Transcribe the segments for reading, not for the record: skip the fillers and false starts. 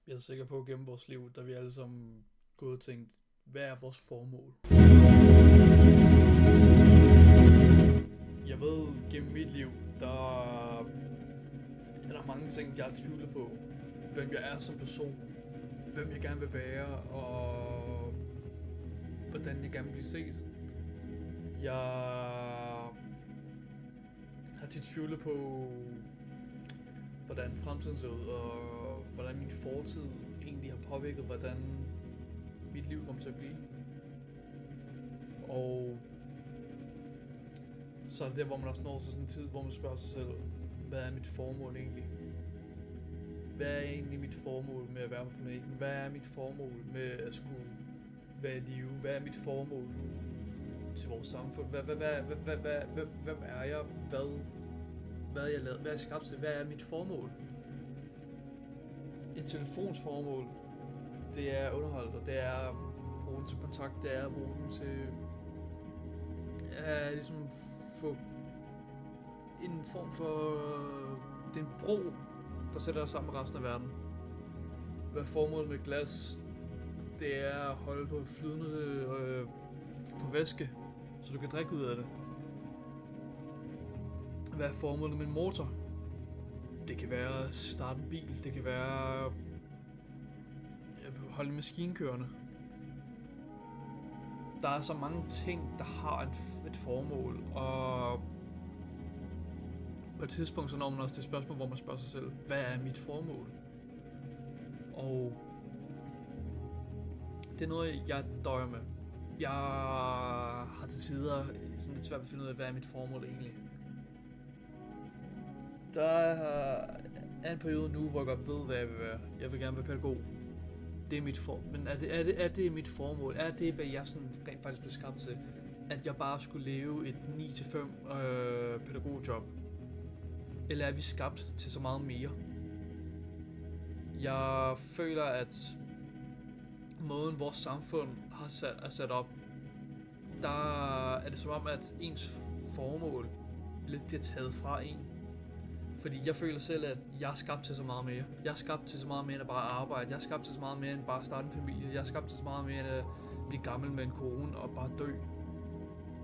Jeg er sikker på, at gennem vores liv, der er vi alle sammen gået og tænkt, hvad er vores formål? Jeg ved, gennem mit liv, der er mange ting, jeg tvivler på. Hvem jeg er som person, hvem jeg gerne vil være, og hvordan jeg gerne vil blive set. Jeg har tit tvivlet på, hvordan fremtiden ser ud, og hvordan min fortid egentlig har påvirket, hvordan mit liv kommer til at blive. Og så er det der, hvor man også når til sådan en tid, hvor man spørger sig selv, hvad er mit formål egentlig? Hvad er egentlig mit formål med at være på planeten? Hvad er mit formål med at skulle være i live? Hvad er mit formål til vores samfund? Hvem er jeg? Hvad er jeg lavet? Hvad er jeg skabt til? Hvad er mit formål? En telefons formål, det er underholdt, og det er at bruge den til kontakt, det er at bruge den til at ligesom få en form for, det er en bro, der sætter os sammen med resten af verden. Hvad er formålet med glas? Det er at holde på flydende på væske, så du kan drikke ud af det. Hvad er formålet med en motor? Det kan være at starte en bil, det kan være at holde en maskine kørende. Der er så mange ting, der har et formål, og på et tidspunkt så når man også til spørgsmål, hvor man spørger sig selv, hvad er mit formål? Og det er noget, jeg døjer med. Jeg har til tider sådan lidt svært ved at finde ud af, hvad er mit formål egentlig. Der er en periode nu, hvor jeg godt ved, hvad jeg vil være. Jeg vil gerne være pædagog. Det er mit formål. Men er det mit formål? Er det, hvad jeg sådan rent faktisk blev skabt til? At jeg bare skulle leve et 9-5 pædagogjob? Eller er vi skabt til så meget mere? Jeg føler, at måden vores samfund er sat op, der er det som om, at ens formål lidt bliver taget fra en. Fordi jeg føler selv, at jeg er skabt til så meget mere. Jeg er skabt til så meget mere end at bare arbejde. Jeg er skabt til så meget mere end bare at starte en familie. Jeg er skabt til så meget mere end at blive gammel med en kone og bare dø.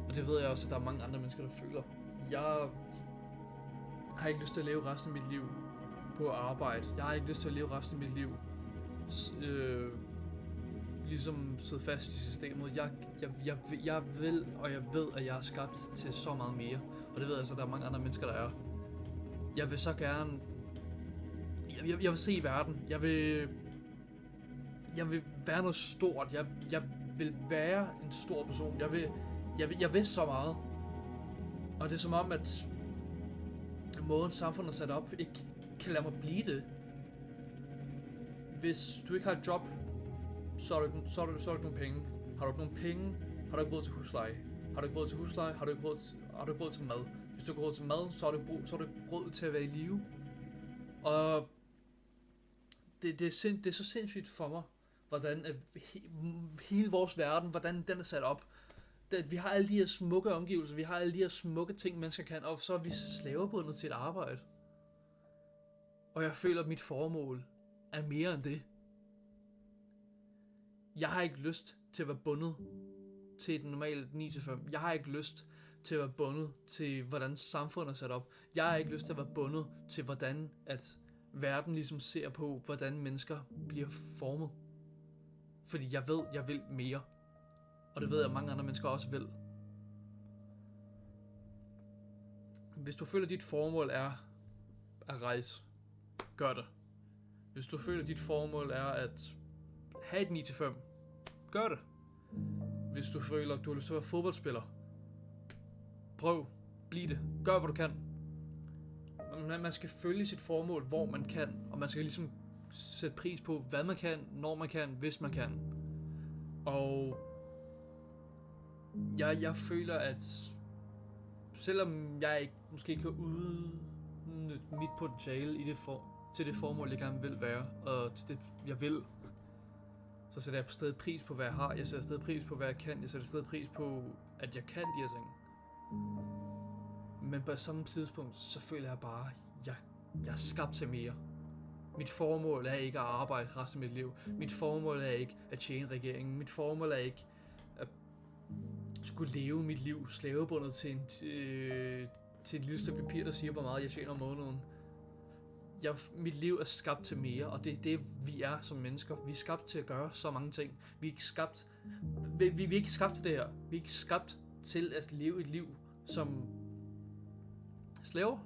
Og det ved jeg også, at der er mange andre mennesker, der føler. Jeg har ikke lyst til at leve resten af mit liv på at arbejde. Jeg har ikke lyst til at leve resten af mit liv ligesom sidde fast i systemet. Jeg vil, og jeg ved, at jeg er skabt til så meget mere. Og det ved jeg altså, at der er mange andre mennesker, der er. Jeg vil så gerne... Jeg vil se i verden. Jeg vil være noget stort. Jeg vil være en stor person. Jeg vil så meget. Og det er som om, at måden samfundet er sat op, ikke kan lade mig blive det. Hvis du ikke har et job, så har du ikke nogen penge. Har du ikke nogen penge, har du ikke råd til husleje. Har du ikke råd til husleje, har du ikke råd til mad. Hvis du ikke har råd til mad, så har du ikke råd til at være i live. Og det er så sindssygt for mig, hvordan hele vores verden, hvordan den er sat op. Vi har alle de her smukke omgivelser, vi har alle de her smukke ting, mennesker kan, og så er vi slavebundet til et arbejde. Og jeg føler, at mit formål er mere end det. Jeg har ikke lyst til at være bundet til et normalt 9-5. Jeg har ikke lyst til at være bundet til, hvordan samfundet er sat op. Jeg har ikke lyst til at være bundet til, hvordan at verden ligesom ser på, hvordan mennesker bliver formet. Fordi jeg ved, jeg vil mere. Og det ved jeg, at mange andre mennesker også vil. Hvis du føler, at dit formål er at rejse, gør det. Hvis du føler, at dit formål er at have et 9-5, gør det. Hvis du føler, at du har lyst til at være fodboldspiller, prøv, bliv det, gør hvad du kan. Man skal følge sit formål, hvor man kan, og man skal ligesom sætte pris på, hvad man kan, når man kan, hvis man kan. Og jeg føler, at selvom jeg ikke måske kan udnytte mit potentiale i til det formål, jeg gerne vil være, og til det, jeg vil, så sætter jeg på stedet pris på, hvad jeg har. Jeg sætter stadig pris på, hvad jeg kan. Jeg sætter stadig pris på, at jeg kan de her ting. Men på samme tidspunkt, så føler jeg bare, at jeg er skabt til mere. Mit formål er ikke at arbejde resten af mit liv. Mit formål er ikke at tjene regeringen. Mit formål er ikke at skulle leve mit liv slavebundet til et lille stykke papir, der siger, hvor meget jeg tjener om måneden. Mit liv er skabt til mere, og det er det, vi er som mennesker. Vi er skabt til at gøre så mange ting. Vi er ikke skabt til det her. Vi er ikke skabt til at leve et liv som slaver.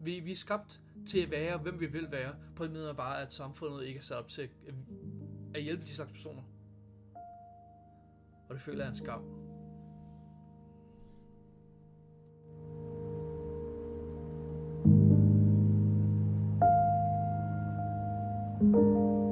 Vi er skabt til at være, hvem vi vil være. På en måde bare, at samfundet ikke er sat op til at hjælpe de slags personer. Og det føler jeg en skam. thank you